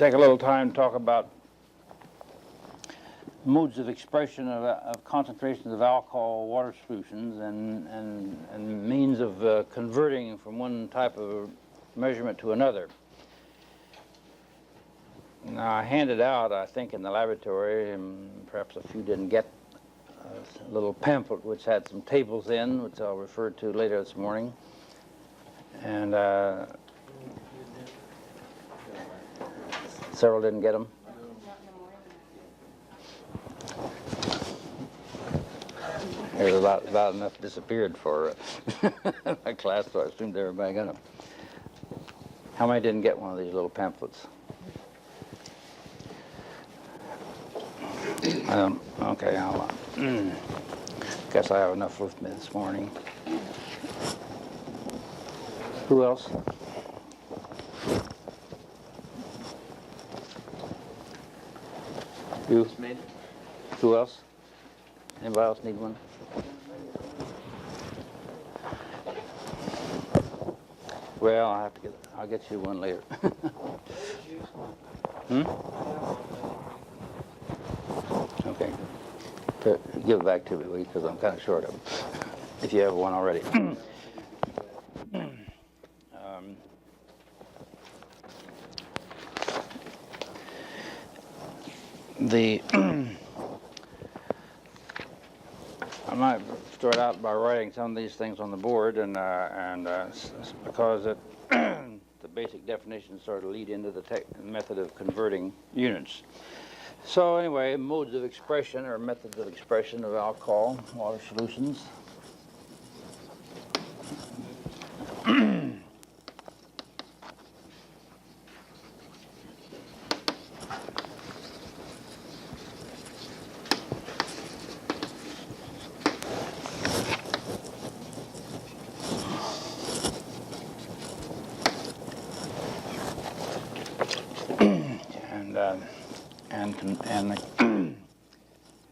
take a little time to talk about modes of expression of concentrations of alcohol water solutions and means of converting from one type of measurement to another. Now, I handed out, I think, in the laboratory, and perhaps a few didn't get, a little pamphlet which had some tables in, which I'll refer to later this morning. And several didn't get them. There's about enough disappeared for my class, so I assumed everybody got them. How many didn't get one of these little pamphlets? Okay, I'll guess I have enough with me this morning. Who else? You? Who else? Anybody else need one? Well, I'll get you one later. Okay. Give it back to me, because I'm kind of short of them, if you have one already. I might start out by writing some of these things on the board, and because the basic definitions sort of lead into the method of converting units. So anyway, modes of expression or methods of expression of alcohol water solutions.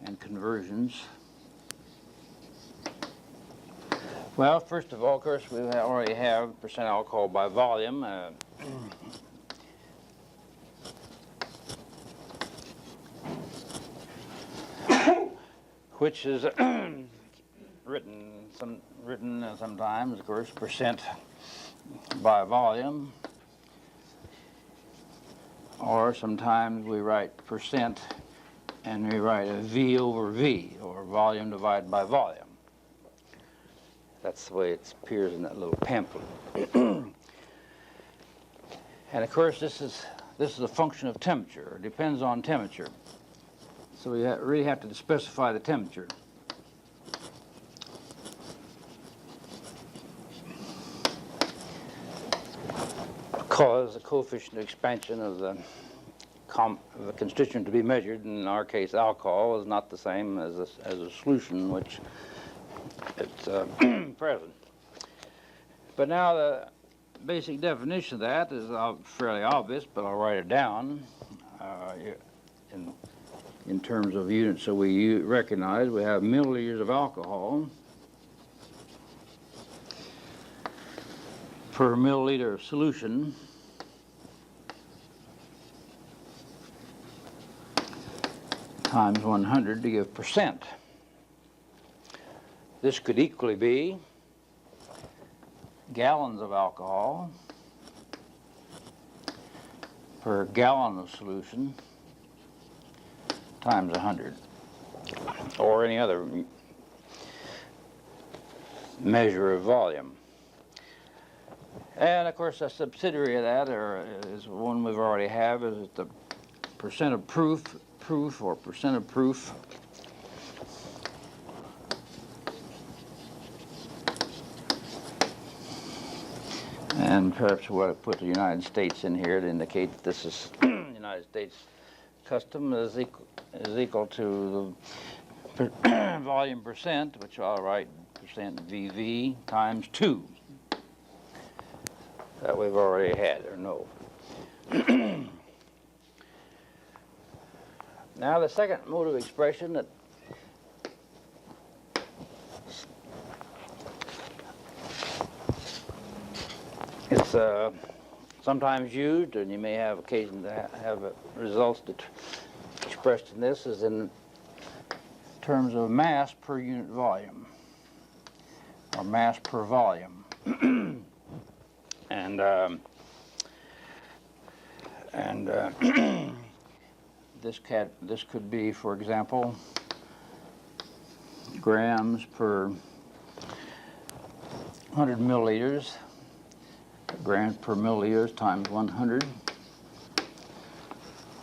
And conversions. Well, first of all, of course, we already have percent alcohol by volume. Which is written sometimes, of course, percent by volume. Or sometimes we write percent and we write a V over V, or volume divided by volume. That's the way it appears in that little pamphlet. And of course, this is a function of temperature. It depends on temperature. So we really have to specify the temperature. Because the coefficient of expansion of the constituent to be measured, in our case alcohol, is not the same as a solution which it's present. But now the basic definition of that is fairly obvious, but I'll write it down in terms of units so we recognize. We have milliliters of alcohol per milliliter of solution times 100 to give percent. This could equally be gallons of alcohol per gallon of solution times 100, or any other measure of volume. And of course, a subsidiary of that is one we've already have, is the percent of proof or percent of proof and perhaps we'll put the United States in here to indicate that this is United States custom is equal to the volume percent, which I'll write percent VV times 2 that we've already had or know. Now, the second mode of expression that it's sometimes used, and you may have occasion to have results that expressed in this is in terms of mass per unit volume, or mass per volume. and this could be, for example, grams per 100 milliliters, grams per milliliters times 100,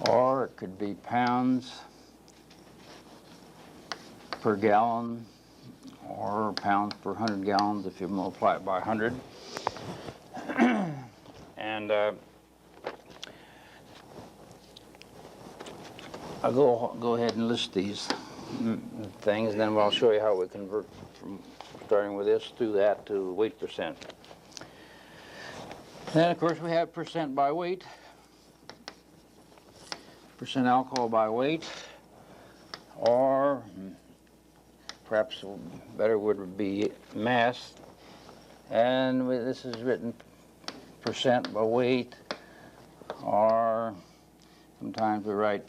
or it could be pounds per gallon, or pounds per 100 gallons if you multiply it by 100. And I'll go ahead and list these things, and then I'll show you how we convert from starting with this through that to weight percent. Then, of course, we have percent by weight, percent alcohol by weight, or perhaps a better word would be mass. And this is written percent by weight, or sometimes we write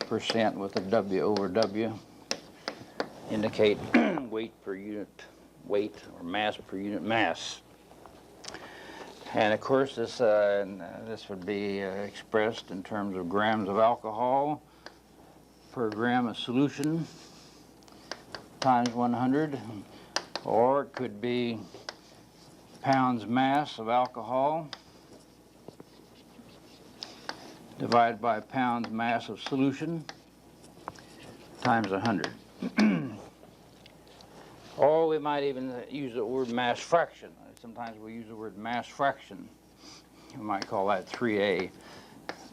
percent with a W over W, indicate weight per unit weight, or mass per unit mass. And of course this would be expressed in terms of grams of alcohol per gram of solution times 100, or it could be pounds mass of alcohol divided by pounds mass of solution times 100. Or we might even use the word mass fraction. Sometimes we use the word mass fraction. You might call that 3A.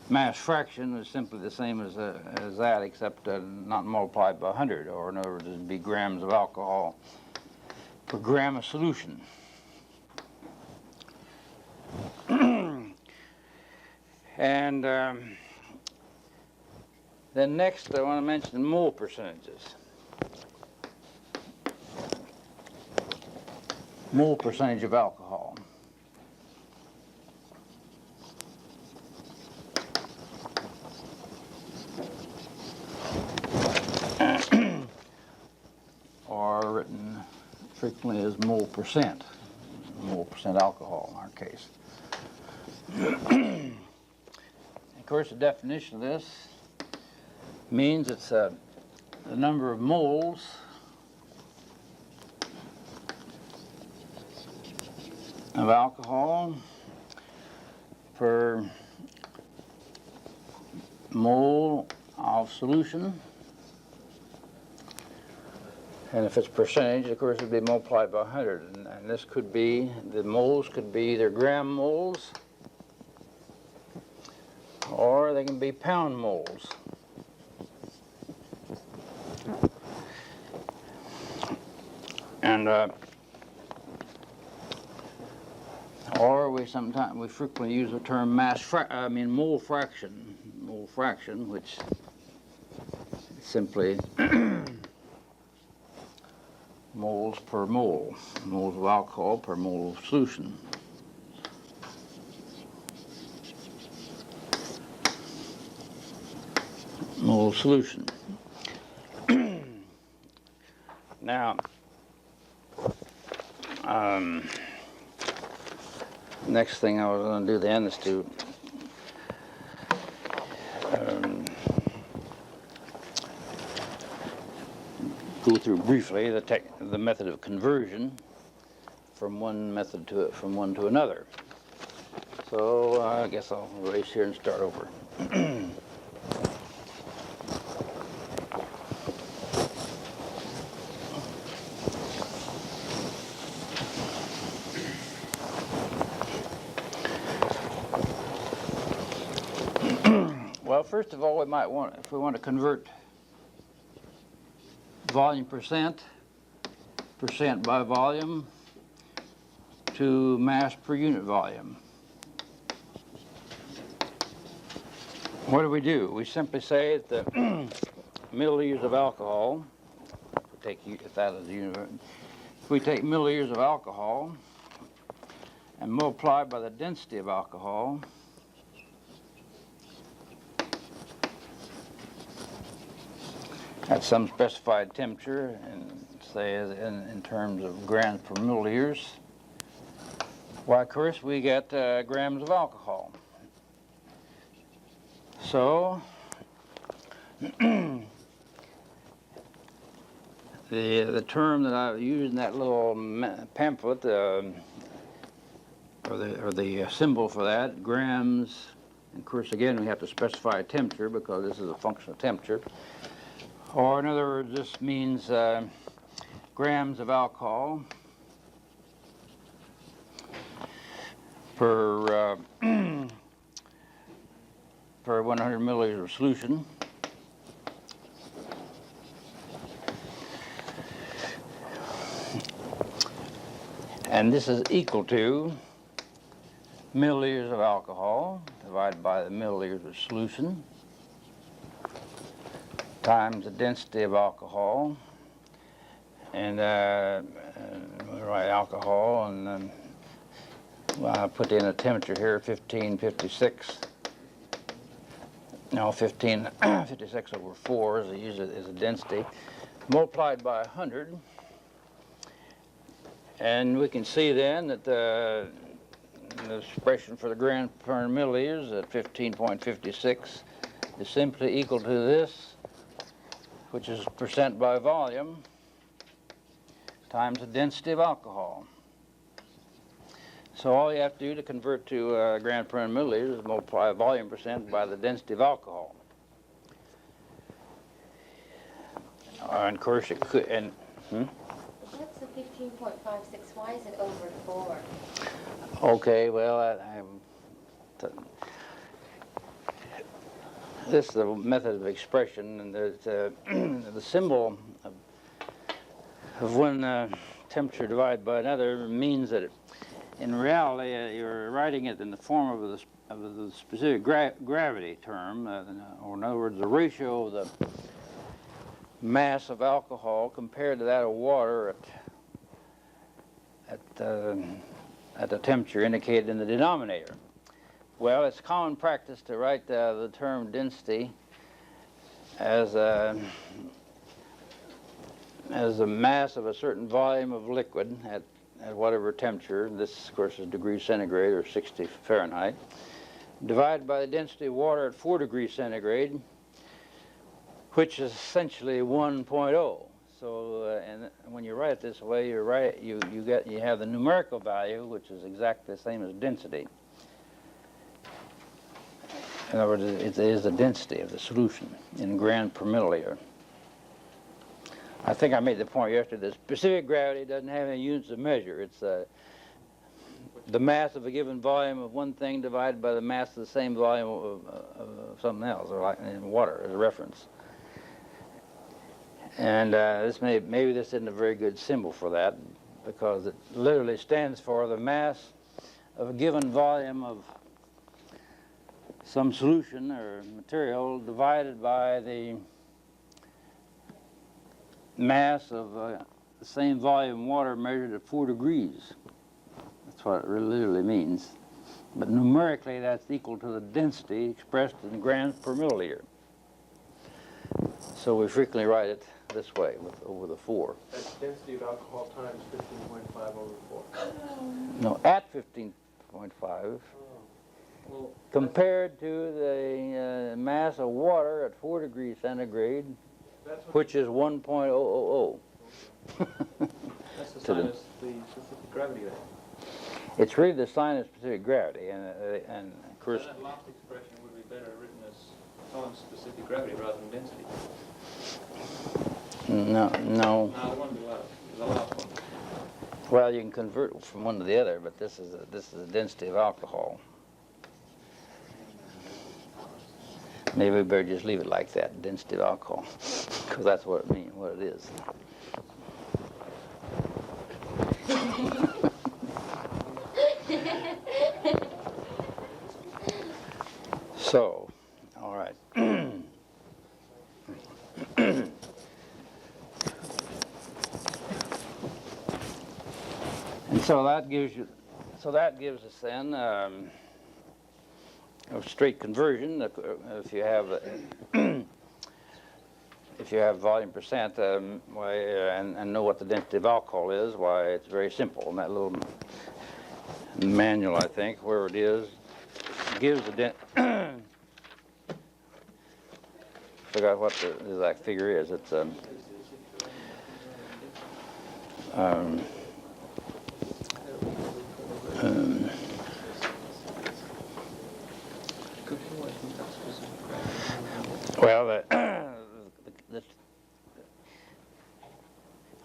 Mass fraction is simply the same as that, except not multiplied by 100, or in other words, it would be grams of alcohol per gram of solution. And then next I want to mention mole percentages. Mole percentage of alcohol. Or written frequently as mole percent alcohol in our case. Of course, the definition of this means it's the number of moles of alcohol per mole of solution. And if it's percentage, of course, it would be multiplied by 100. And this could be, the moles could be either gram moles, or they can be pound moles. And or we frequently use the term mole fraction, which is simply moles per mole, moles of alcohol per mole of solution. Mole of solution. Now, next thing I was going to do then is to go through briefly the method of conversion from one to another. So I guess I'll erase here and start over. Well, first of all, if we want to convert volume percent by volume to mass per unit volume, what do? We simply say that the milliliters of alcohol, if we take milliliters of alcohol and multiply by the density of alcohol. At some specified temperature, and say in terms of grams per milliliters. Why, of course, we get grams of alcohol. So, the term that I used in that little pamphlet, or the symbol for that, grams, and of course, again, we have to specify a temperature because this is a function of temperature. Or in other words, this means grams of alcohol per per 100 milliliters of solution. And this is equal to milliliters of alcohol divided by the milliliters of solution times the density of alcohol, and we write alcohol, and then well, I put in a temperature here, 1556. No, 1556 over 4 is a density, multiplied by 100, and we can see then that the expression for the gram per milliliters at 15.56 is simply equal to this, which is percent by volume, times the density of alcohol. So all you have to do to convert to gram per milliliter is multiply volume percent by the density of alcohol. And of course it could, and What's the 15.56? Why is it over 4? okay, well, this is a method of expression, and there's the symbol of one temperature divided by another means that in reality you're writing it in the form of the specific gravity term, or in other words, the ratio of the mass of alcohol compared to that of water at the temperature indicated in the denominator. Well, it's common practice to write the term density as the mass of a certain volume of liquid at whatever temperature. This, of course, is degrees centigrade or 60 Fahrenheit, divided by the density of water at 4 degrees centigrade, which is essentially 1.0. So, and when you write it this way, you have the numerical value, which is exactly the same as density. In other words, it is the density of the solution in grams per milliliter. I think I made the point yesterday that specific gravity doesn't have any units of measure. It's the mass of a given volume of one thing divided by the mass of the same volume of something else, or like in water as a reference. And maybe this isn't a very good symbol for that, because it literally stands for the mass of a given volume of some solution or material divided by the mass of the same volume of water measured at 4 degrees. That's what it literally means. But numerically, that's equal to the density expressed in grams per milliliter. So we frequently write it this way, over the 4. That's density of alcohol times 15.5 over 4. No, at 15.5. Well, compared to the mass of water at 4 degrees centigrade, which is 1.000. That's the sign of the specific gravity then. It's really the sign of specific gravity, and of course. So that last expression would be better written as times specific gravity rather than density. No. No, the one below, the last one. Well, you can convert from one to the other, but this is the density of alcohol. Maybe we better just leave it like that, density of alcohol, because that's what it means, what it is. So, all right. And so that gives you So that gives us then a straight conversion. If you have if you have volume percent and know what the density of alcohol is, why it's very simple. And that little manual, I think, where it is, gives the forgot what the exact figure is. It's well,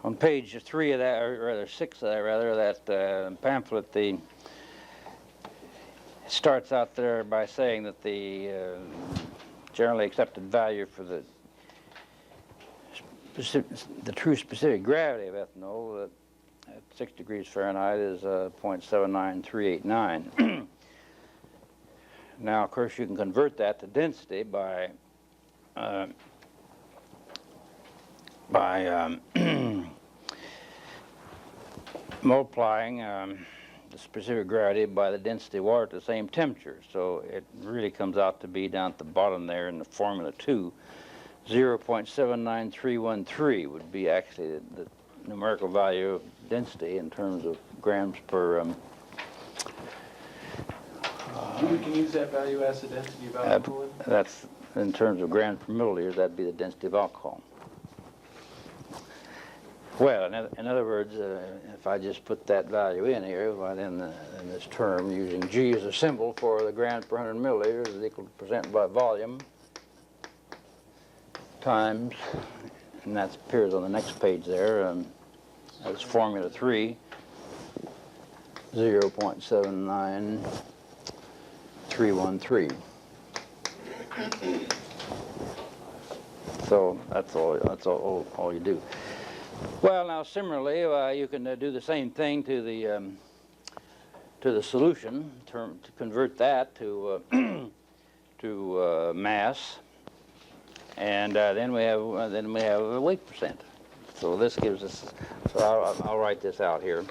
on page 3 of that, or rather 6 of that, rather, that pamphlet, it starts out there by saying that the generally accepted value for the true specific gravity of ethanol at 6 degrees Fahrenheit is 0.79389. Now, of course, you can convert that to density by multiplying the specific gravity by the density of water at the same temperature. So it really comes out to be down at the bottom there in the formula 2, 0.79313 would be actually the numerical value of density in terms of grams per we can use that value as the density of alcohol? That's in terms of grams per milliliters, that'd be the density of alcohol. Well, in other words, if I just put that value in here, well, then in this term, using G as a symbol for the grams per 100 milliliters is equal to percent by volume times, and that appears on the next page there, that's formula 3, 0.79313. So that's all you do. Well, now similarly, you can do the same thing to the solution, to convert that to mass, and then we have a weight percent. So this gives us. So I'll write this out here.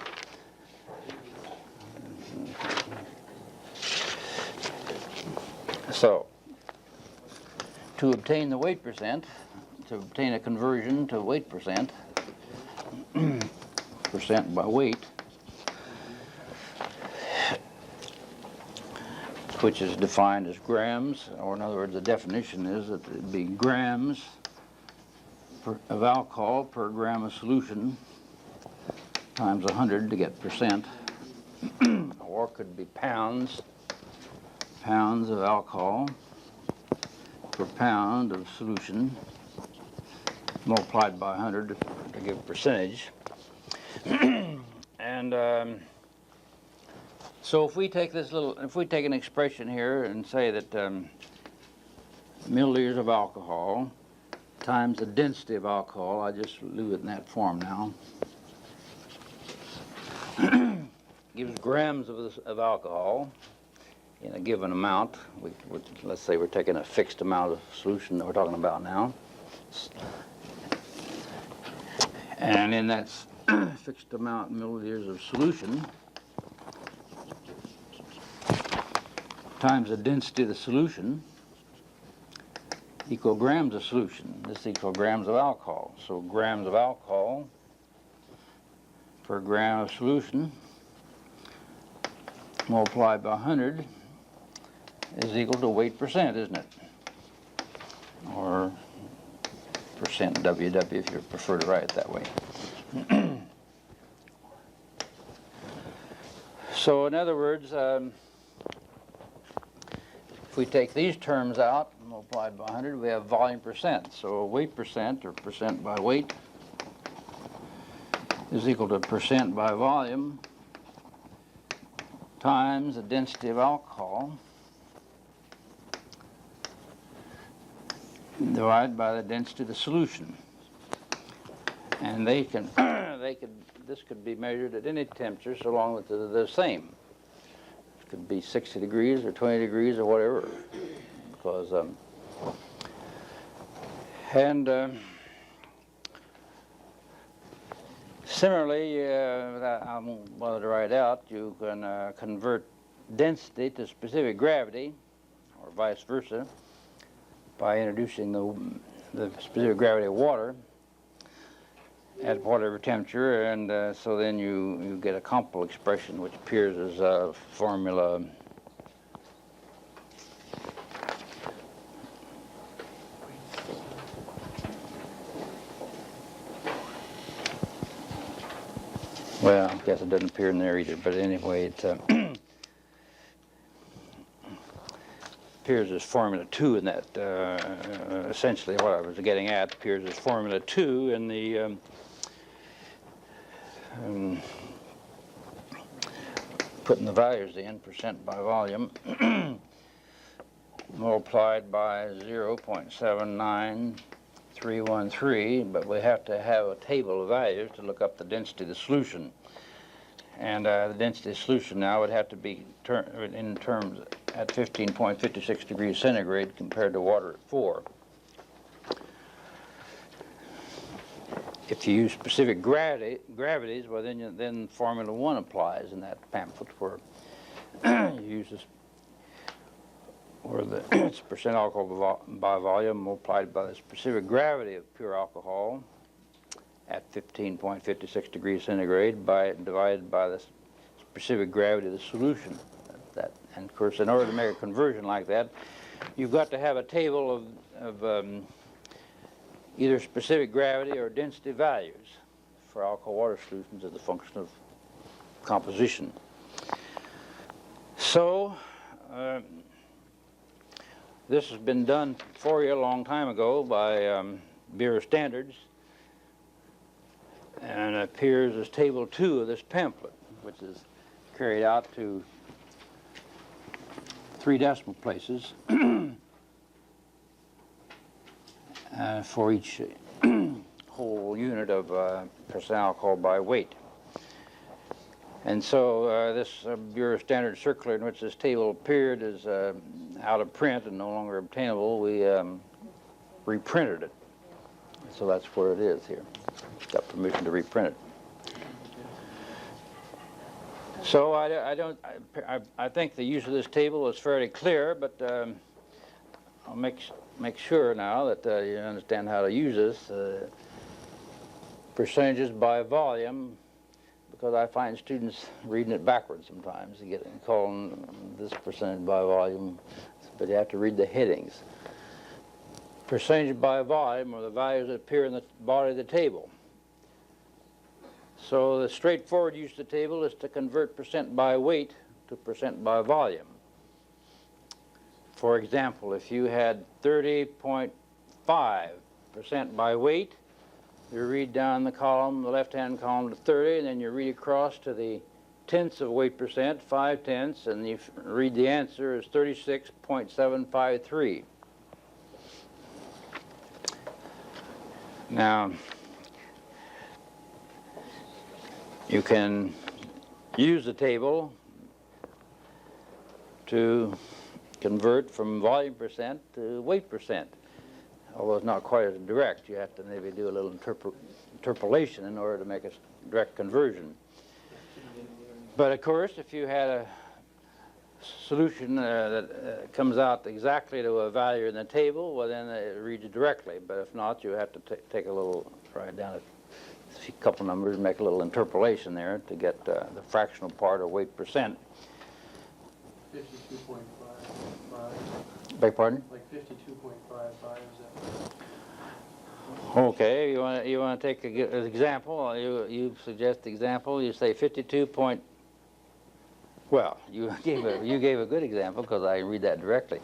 So to obtain the weight percent, to obtain a conversion to weight percent. Percent by weight, which is defined as grams, or in other words, the definition is that it'd be grams of alcohol per gram of solution times 100 to get percent, or it could be pounds of alcohol per pound of solution multiplied by 100 to give percentage. And so if we take an expression here and say that milliliters of alcohol times the density of alcohol, I just leave it in that form now, gives grams of alcohol in a given amount. Let's say we're taking a fixed amount of solution that we're talking about now. And in that fixed amount milliliters of solution times the density of the solution equal grams of solution. This equals grams of alcohol. So grams of alcohol per gram of solution multiplied by 100 is equal to weight percent, isn't it? Or percent WW if you prefer to write it that way. So in other words, if we take these terms out and multiplied by 100, we have volume percent. So weight percent, or percent by weight, is equal to percent by volume times the density of alcohol divided by the density of the solution. And this could be measured at any temperature so long as they're the same. It could be 60 degrees or 20 degrees or whatever. Because, Similarly, I won't bother to write out, you can convert density to specific gravity, or vice versa, by introducing the specific gravity of water at whatever temperature, and so then you get a comparable expression which appears as a formula well, I guess it doesn't appear in there either, but anyway, it appears as formula 2 in that, essentially what I was getting at appears as formula 2 in the putting the values in, percent by volume, multiplied by 0.79313, but we have to have a table of values to look up the density of the solution. And the density of solution now would have to be in terms at 15.56 degrees centigrade compared to water at 4. If you use specific gravities, well then formula 1 applies in that pamphlet where you use this, where it's percent alcohol by volume multiplied by the specific gravity of pure alcohol at 15.56 degrees centigrade divided by the specific gravity of the solution. And of course, in order to make a conversion like that, you've got to have a table of either specific gravity or density values for alcohol water solutions as a function of composition. So, this has been done for you a long time ago by Bureau of Standards, and appears as table 2 of this pamphlet, which is carried out to 3 decimal places for each whole unit of percent alcohol by weight. And so this Bureau of Standards circular in which this table appeared is out of print and no longer obtainable. We reprinted it. So that's where it is here. Got permission to reprint it. So I think the use of this table is fairly clear, but I'll make sure now that you understand how to use this. Percentages by volume, because I find students reading it backwards sometimes. You get calling this percentage by volume, but you have to read the headings. Percentage by volume are the values that appear in the body of the table. So the straightforward use of the table is to convert percent by weight to percent by volume. For example, if you had 30.5% by weight, you read down the column, the left-hand column to 30, and then you read across to the tenths of weight percent, 5 tenths, and you read the answer as 36.753. Now, you can use the table to convert from volume percent to weight percent, although it's not quite as direct. You have to maybe do a little interpolation in order to make a direct conversion. But of course, if you had a solution that comes out exactly to a value in the table, well then it reads it directly. But if not, you have to take a little, write down a couple numbers, make a little interpolation there to get the fractional part or weight percent. 52.55. Beg pardon? Like 52.55 is that? Okay, you want to take an example. You suggest the example. You say 52 point. Well, you gave a good example because I read that directly.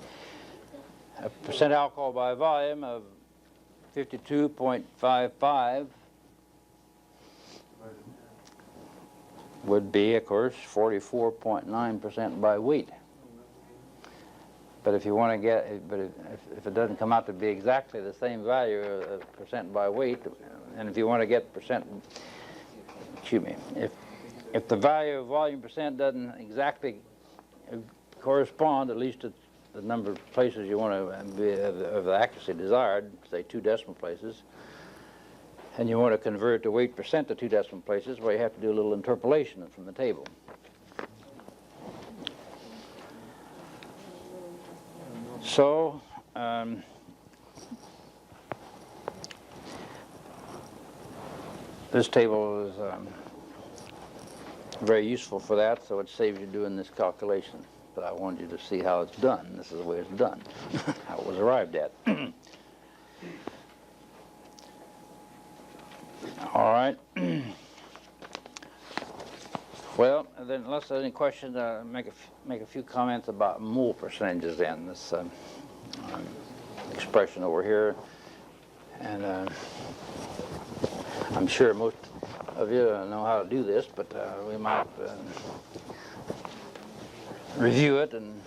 A percent alcohol by volume of 52.55 would be, of course, 44.9% by weight. But if you want to get, if it doesn't come out to be exactly the same value of percent by weight, and if you want to get percent, excuse me, if the value of volume percent doesn't exactly correspond, at least to the number of places you want to be of the accuracy desired, say 2 decimal places, and you want to convert the weight percent to 2 decimal places, well, you have to do a little interpolation from the table. So, this table is very useful for that, so it saves you doing this calculation. But I wanted you to see how it's done. This is the way it's done, how it was arrived at. All right. Well, then, unless there's any questions, make a few comments about mole percentages then, this expression over here. And I'm sure most of you know how to do this, but we might review it and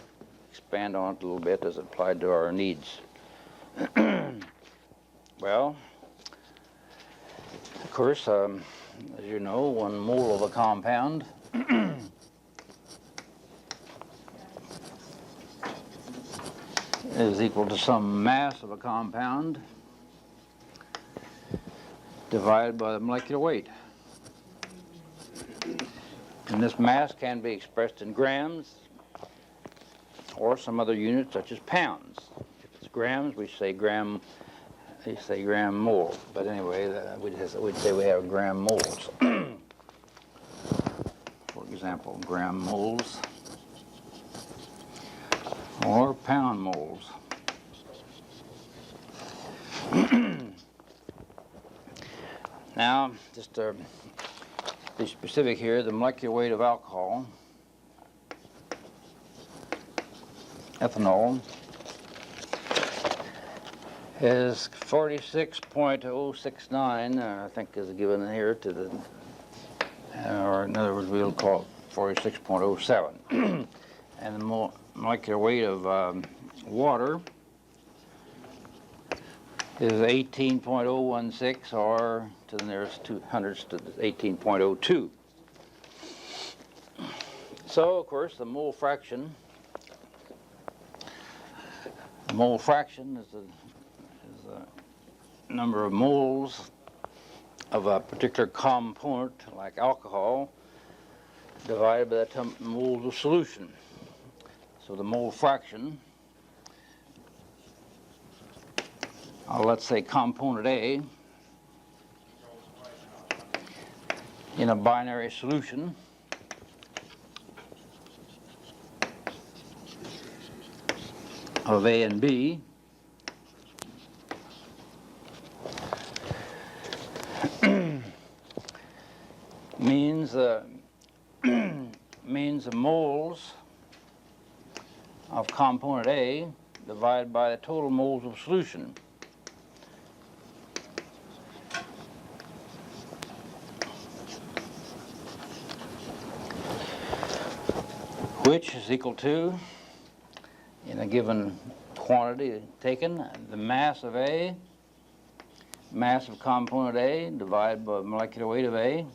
expand on it a little bit as applied to our needs. Well, of course, as you know, 1 mole of a compound is equal to some mass of a compound divided by the molecular weight. And this mass can be expressed in grams or some other unit such as pounds. If it's grams, we say gram mole. But anyway, we'd say we have gram moles. For example, gram moles or pound moles. Now, just to be specific here, the molecular weight of alcohol, ethanol, is 46.069, I think is given here to the, or in other words, we'll call it 46.07. And the molecular weight of water is 18.016, or to the nearest 200ths to 18.02. So, of course, the mole fraction is the number of moles of a particular component, like alcohol, divided by the moles of solution. So the mole fraction, let's say component A, in a binary solution of A and B, means the moles of component A divided by the total moles of solution. Which is equal to, in a given quantity taken, the mass of A, mass of component A divided by molecular weight of A,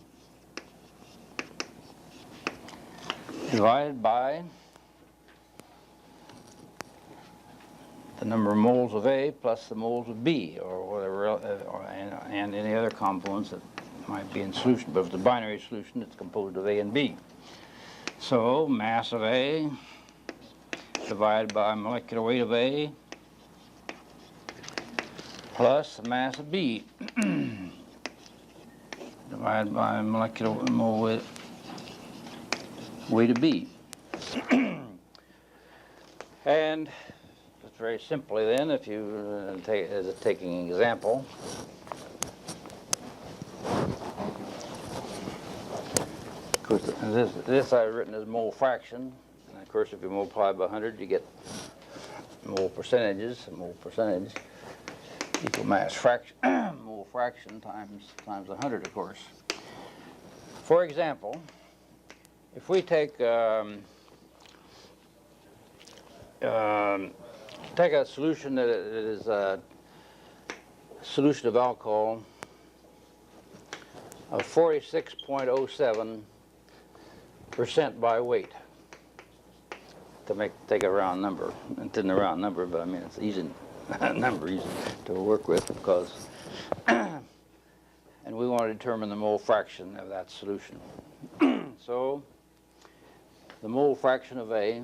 divided by the number of moles of A plus the moles of B, or whatever, and any other components that might be in solution. But if it's a binary solution, it's composed of A and B. So mass of A divided by molecular weight of A plus the mass of B divided by molecular weight of B. And just very simply then, if you taking an example, of course, this I've written as mole fraction, and of course if you multiply by 100 you get mole percentages, mole percentage equal mass fraction, mole fraction times 100, of course. For example, if we take a solution that is a solution of alcohol of 46.07% by weight, to take a round number. It isn't a round number, but I mean it's easy number, easy to work with, because we want to determine the mole fraction of that solution. So the mole fraction of A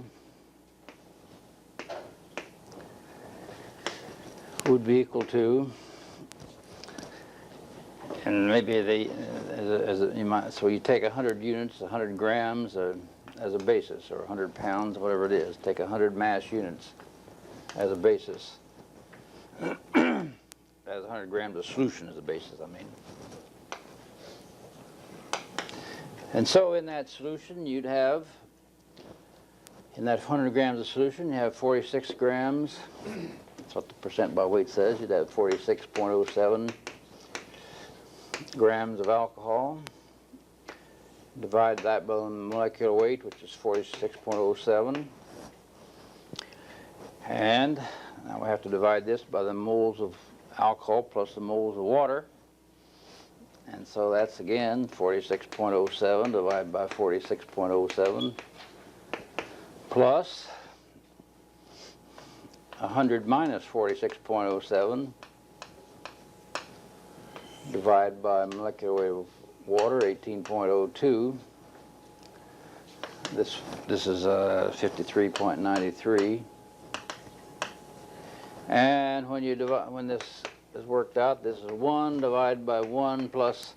would be equal to, and maybe so you take 100 units, 100 grams as a basis, or 100 pounds, whatever it is. Take 100 mass units as a basis. As 100 grams of solution as a basis, I mean. And so in that solution, you'd have, in that 100 grams of solution, you have 46 grams. That's what the percent by weight says. You'd have 46.07 grams of alcohol. Divide that by the molecular weight, which is 46.07. And now we have to divide this by the moles of alcohol plus the moles of water. And so that's again 46.07 divided by 46.07 plus 100 minus 46.07 divided by molecular weight of water, 18.02. This is 53.93. And when you divide, when this is worked out, this is 1 divided by 1 plus,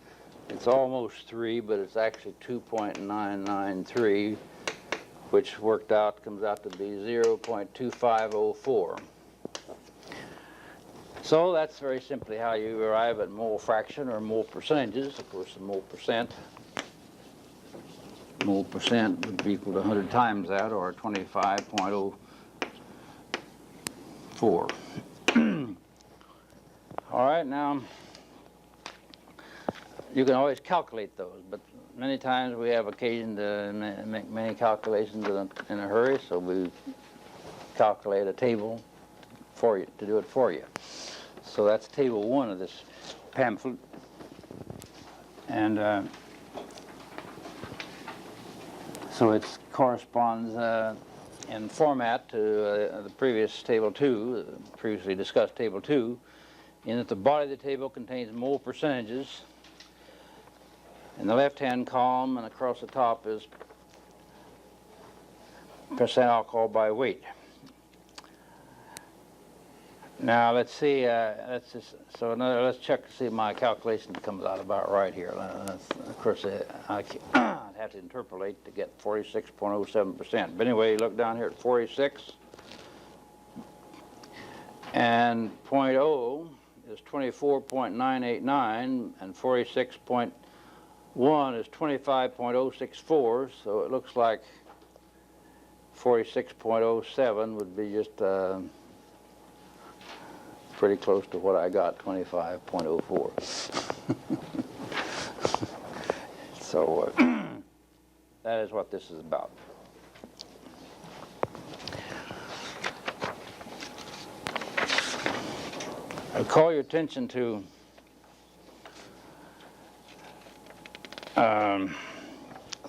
it's almost 3, but it's actually 2.993, which worked out comes out to be 0.2504. So that's very simply how you arrive at mole fraction or mole percentages. Of course, the mole percent would be equal to 100 times that, or 25.04. All right, now you can always calculate those, but many times we have occasion to make many calculations in a hurry, so we calculate a table for you, to do it for you. So that's table 1 of this pamphlet. And so it corresponds in format to the previous table 2, previously discussed table 2, in that the body of the table contains mole percentages. In the left-hand column and across the top is percent alcohol by weight. Now let's see. Let's check to see if my calculation comes out about right here. Of course, I'd have to interpolate to get 46.07%. But anyway, look down here at 46, and 0.0 is 24.989, and 46.1 is 25.064. So it looks like 46.07 would be just pretty close to what I got, 25.04. So that is what this is about. I'll call your attention to the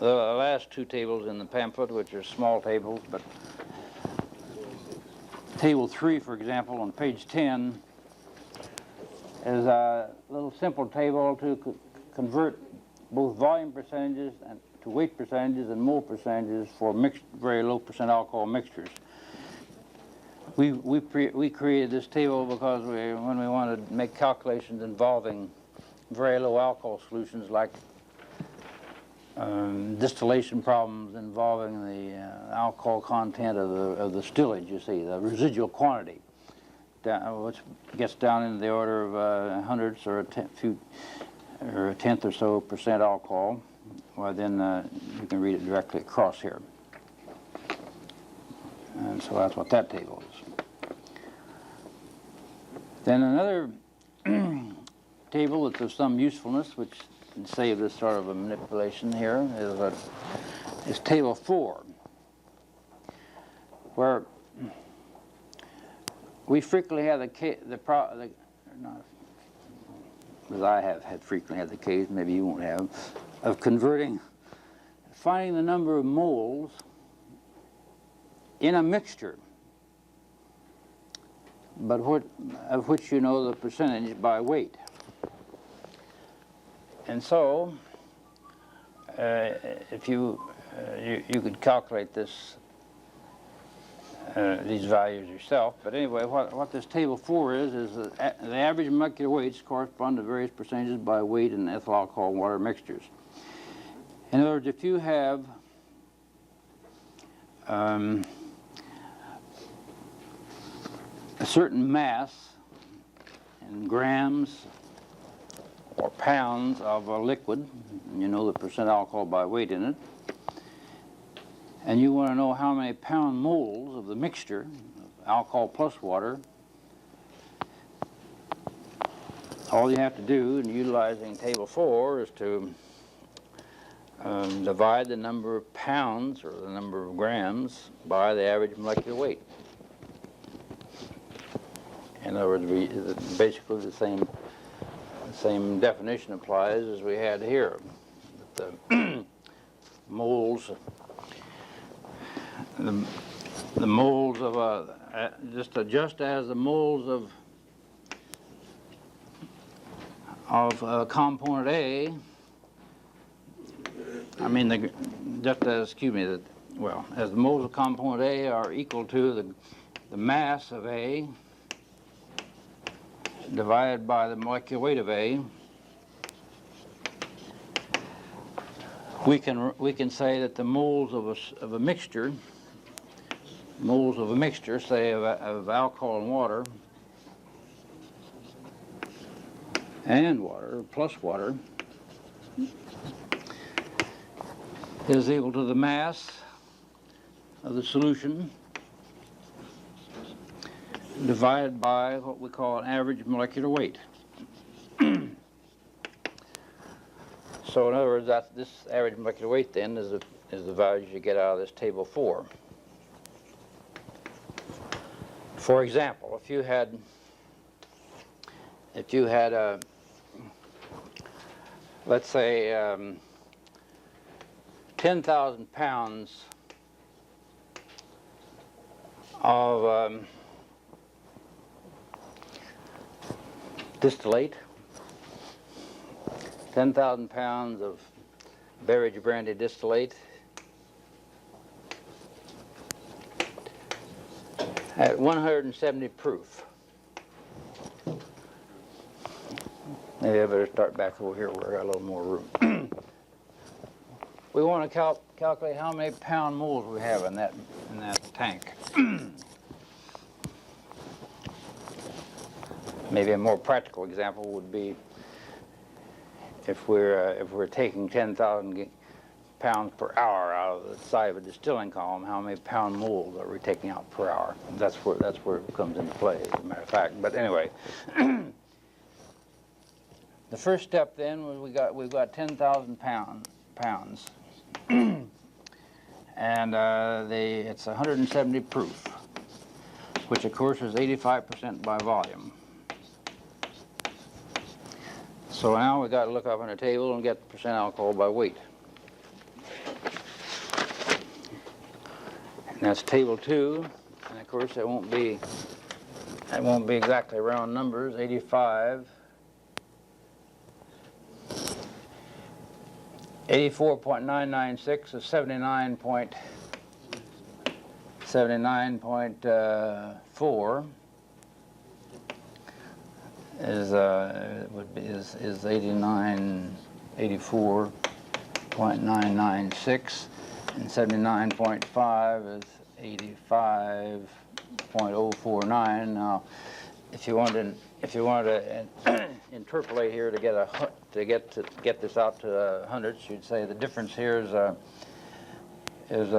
last 2 tables in the pamphlet, which are small tables, but Table 3, for example, on page 10, is a little simple table to convert both volume percentages and to weight percentages and mole percentages for mixed, very low percent alcohol mixtures. We created this table because when we wanted to make calculations involving very low alcohol solutions, like distillation problems involving the alcohol content of the stillage, you see, the residual quantity, which gets down into the order of hundredths or a tenth or so percent alcohol. Well, then you can read it directly across here. And so that's what that table is. Then another table that's of some usefulness, which and save this sort of a manipulation here, is table 4, where we frequently have as I have frequently had the case, maybe you won't have, of finding the number of moles in a mixture, but of which you know the percentage by weight. And so, if you could calculate this, these values yourself. But anyway, what this table 4 is that the average molecular weights correspond to various percentages by weight in ethyl alcohol and water mixtures. In other words, if you have a certain mass in grams or pounds of a liquid, you know the percent alcohol by weight in it, and you want to know how many pound moles of the mixture, of alcohol plus water, all you have to do in utilizing table 4 is to divide the number of pounds or the number of grams by the average molecular weight. In other words, basically the same definition applies as we had here. The moles, the moles of just as the moles of component A. I mean, as the moles of component A are equal to the mass of A divided by the molecular weight of A, we can say that the moles of a mixture, say of alcohol and water, plus water, is equal to the mass of the solution divided by what we call an average molecular weight. So in other words, this average molecular weight then is the values you get out of this table 4. For example, if you had let's say 10,000 pounds of distillate, 10,000 pounds of beverage brandy distillate at 170 proof. Maybe I better start back over here where I got a little more room. We want to calculate how many pound moles we have in that tank. Maybe a more practical example would be if we're taking 10,000 pounds per hour out of the side of a distilling column, how many pound moles are we taking out per hour? That's where it comes into play, as a matter of fact. But anyway, the first step then was we've got 10,000 pounds, and it's 170 proof, which of course is 85% by volume. So now we've got to look up on the table and get the percent alcohol by weight. And that's table 2, and of course it won't be exactly round numbers. 85, 84.996 is 79.4 is 84.996, and 79.5 is 85.049. Now, if you want to interpolate here to get this out to hundreds, you'd say the difference here is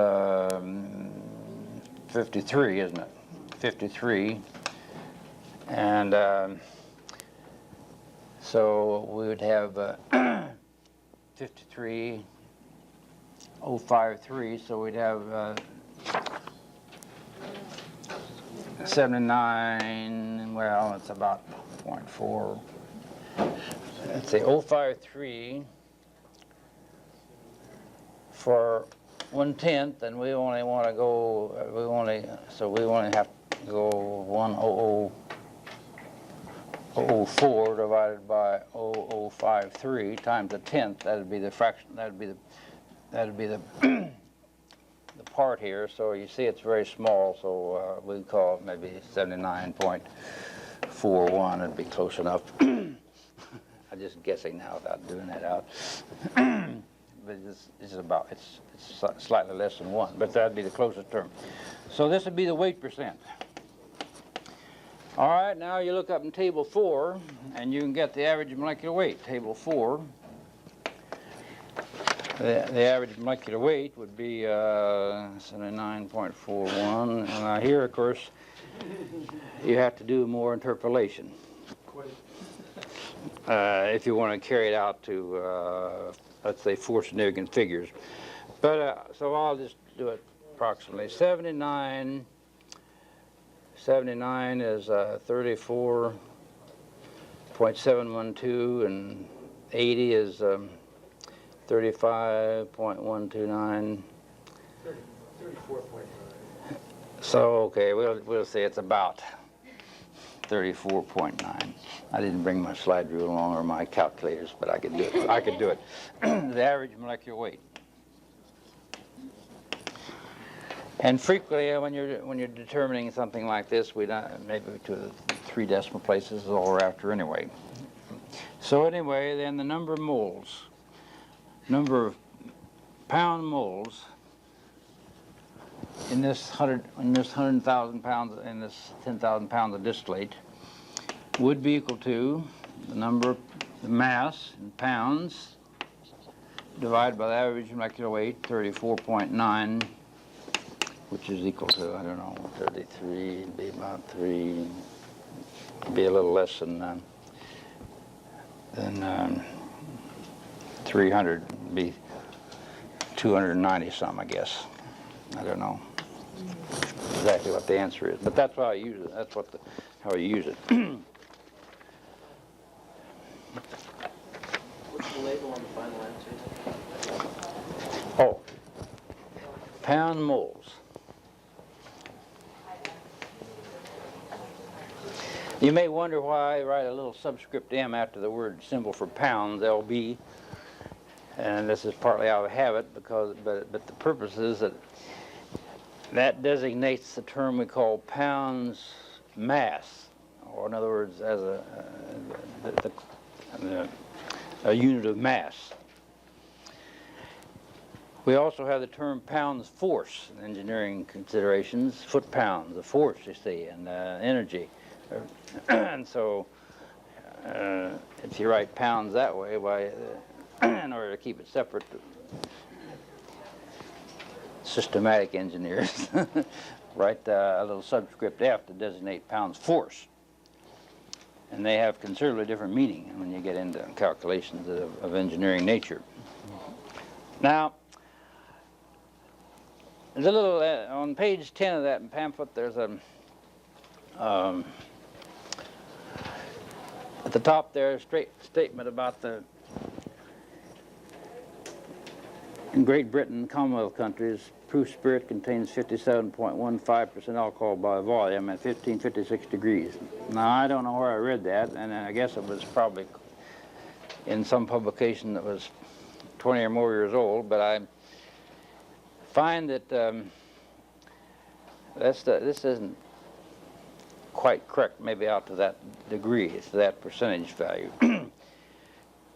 53, isn't it? 53. And so we would have 53.053, so we'd have 79, well, it's about 0.4. Let's say 053 for 1/10, and we only want to go, so we only have to go 004 divided by 0053 times a tenth. That'd be the fraction. That'd be the the part here. So you see, it's very small. So we call it maybe 79.41. It'd be close enough. I'm just guessing now without doing that out. But it's about it's slightly less than 1. But that'd be the closest term. So this would be the weight percent. All right, now you look up in Table 4, and you can get the average molecular weight. Table 4, the average molecular weight would be 79.41. And now here, of course, you have to do more interpolation if you want to carry it out to, let's say, 4 significant figures. But so I'll just do it approximately. 79 is 34.712, and 80 is 35.129. 34.9. So okay, we'll say it's about 34.9. I didn't bring my slide rule along or my calculators, but I could do it. I could do it. The average molecular weight. And frequently, when you're determining something like this, we don't, maybe to the 3 decimal places is all we're after anyway. So anyway, then the number of moles, number of pound moles in this 100,000 pounds, in this 10,000 pounds of distillate, would be equal to the number, the mass in pounds divided by the average molecular weight, 34.9. Which is equal to, I don't know, 33, it'd be about 3, be a little less than 300, it'd be 290 some, I guess. I don't know exactly what the answer is, but that's how I use it. That's what how you use it. What's the label on the final answer? Oh, pound moles. You may wonder why I write a little subscript M after the word symbol for pounds, LB, and this is partly out of habit, because, but the purpose is that designates the term we call pounds mass, or in other words, as a unit of mass. We also have the term pounds force in engineering considerations, foot pounds, the force, you see, and energy. And so, if you write pounds that way, why, in order to keep it separate, systematic engineers write a little subscript F to designate pounds force. And they have considerably different meaning when you get into calculations of engineering nature. Now, there's a little, on page 10 of that pamphlet, there's a, at the top there, a statement about in Great Britain, Commonwealth countries, proof spirit contains 57.15% alcohol by volume at 1556 degrees. Now, I don't know where I read that, and I guess it was probably in some publication that was 20 or more years old, but I find that this isn't quite correct, maybe out to that degree, it's that percentage value.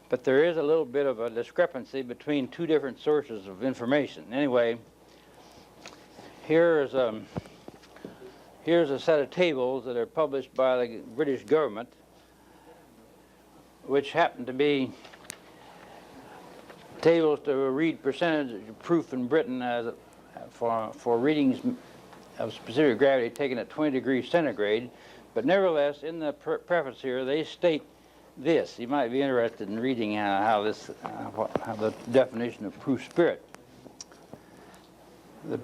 But there is a little bit of a discrepancy between 2 different sources of information. Anyway, here's a set of tables that are published by the British government, which happen to be tables to read percentage of proof in Britain as for readings of specific gravity taken at 20 degrees centigrade. But nevertheless, in the preface here, they state this. You might be interested in reading how the definition of proof spirit. The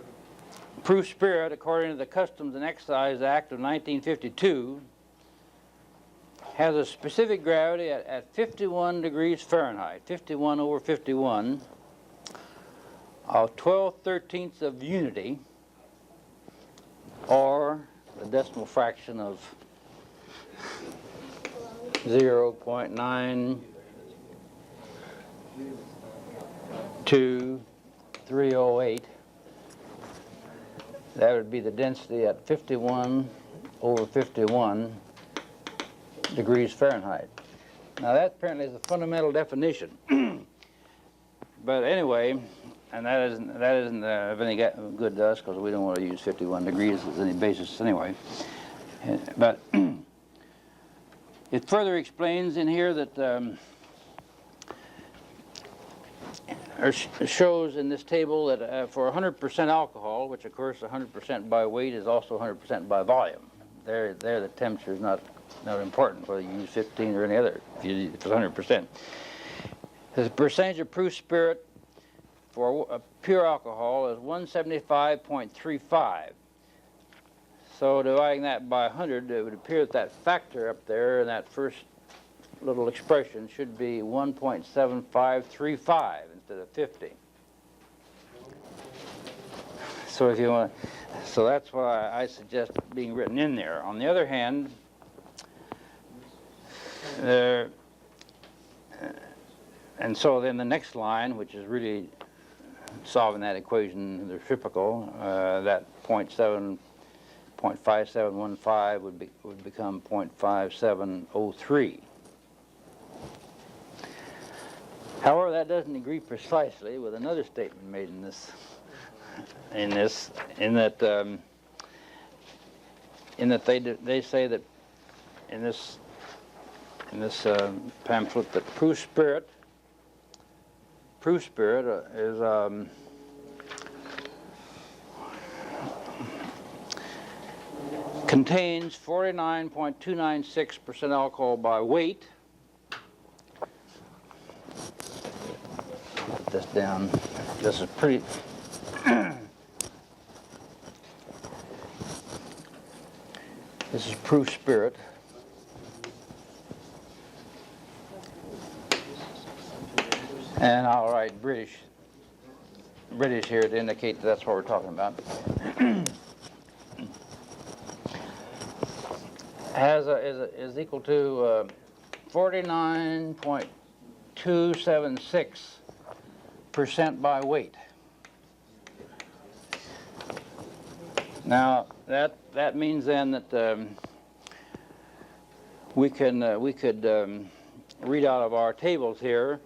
proof spirit, according to the Customs and Excise Act of 1952, has a specific gravity at 51 degrees Fahrenheit, 51 over 51, of 12/13 of unity, or the decimal fraction of 0.92308. That would be the density at 51 over 51 degrees Fahrenheit. Now that apparently is a fundamental definition. But anyway, and that isn't of any good to us because we don't want to use 51 degrees as any basis anyway. But it further explains in here that or shows in this table that for 100% alcohol, which of course 100% by weight is also 100% by volume. There the temperature is not important whether you use 15 or any other, if it's 100%. The percentage of proof spirit for pure alcohol is 175.35. So dividing that by 100, it would appear that that factor up there in that first little expression should be 1.7535 instead of 50. So if you want, so that's why I suggest being written in there. On the other hand, and so then the next line, which is really solving that equation, the reciprocal, that 0.5715 would become 0.5703. However, that doesn't agree precisely with another statement made in that they say that in this pamphlet that proof spirit is contains 49.296% alcohol by weight. Put this down. This is pretty. This is proof spirit. And I'll write British here to indicate that that's what we're talking about. Is equal to 49.276% by weight. Now that means then that we could read out of our tables here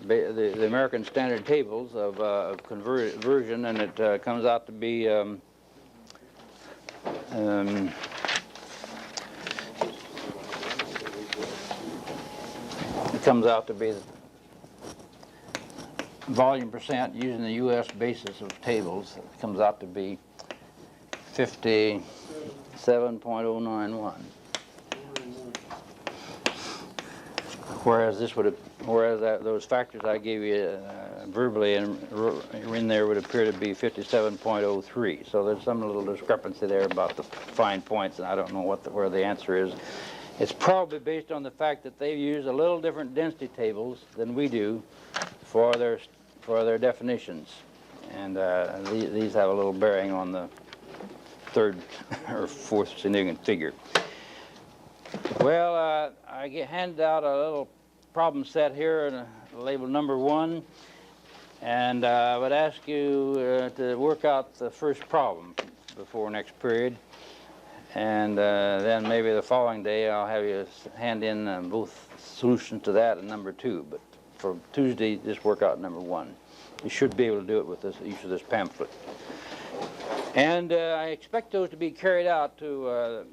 the American Standard tables of conversion, and it comes out to be volume percent using the U.S. basis of tables. It comes out to be 57.091. Whereas those factors I gave you verbally and in there would appear to be 57.03. So there's some little discrepancy there about the fine points, and I don't know where the answer is. It's probably based on the fact that they use a little different density tables than we do for their definitions, and these have a little bearing on the third or fourth significant figure. Well, I handed out a little problem set here, labeled number 1, and I would ask you to work out the first problem before next period, and then maybe the following day I'll have you hand in both solutions to that and number 2. But for Tuesday, just work out number 1. You should be able to do it with use of this pamphlet. And I expect those to be carried out to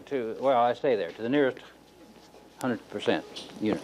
the nearest 100% unit.